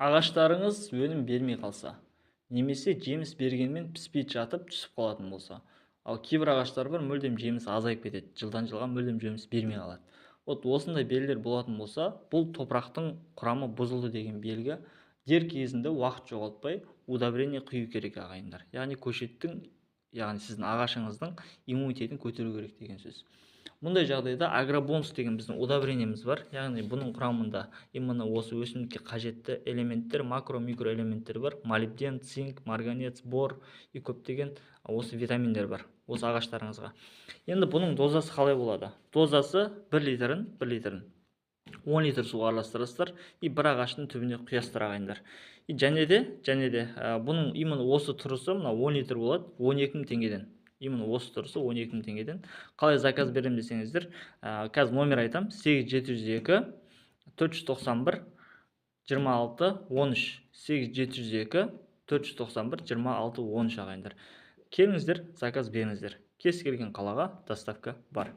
ағаштарыңыз өнім бермей қалса, немесе жеміс бергенмен піспей жатып түсіп қалатын болса. Ал кейбір ағаштар бар, мүлдем жеміс азайып кетеді, жылдан жылға мүлдем жеміс бермей қалады. Осындай белгілер болатын болса, бұл топырақтың құрамы бұзылды деген белгі. Дер кезінде уақыт жоғалтпай удобрение құю керек ағайындар. Яғни яғни сіздің ағашыңыздың иммунитетін көтеру керек деген сөз. Мұндай жағдайда агробонус деген біздің удобрениеміз бар. Яғни бұның құрамында именно осы өсімдікке қажетті элементтер, макро-микро элементтер бар. Молибден, цинк, марганец, бор и көптеген осы витаминдер бар осы ағаштарыңызға. Енді бұның дозасы қалай болады? Дозасы 1 литрін 10 литр суға араластырасыздар и бір ағаштың түбіне құясыздар ағайындар. И және де бұның именно осы тұрысы мына 10 литр болады 12 000 теңгеден. Именно осы тұрысы 12 000 теңгеден. Қалай заказ берем десеңіздер, қазір номер айтам: 8702 491 26 13. 8702 491 26 13 ағайындар. Келіңіздер, заказ беріңіздер. Кез келген қалаға доставка бар.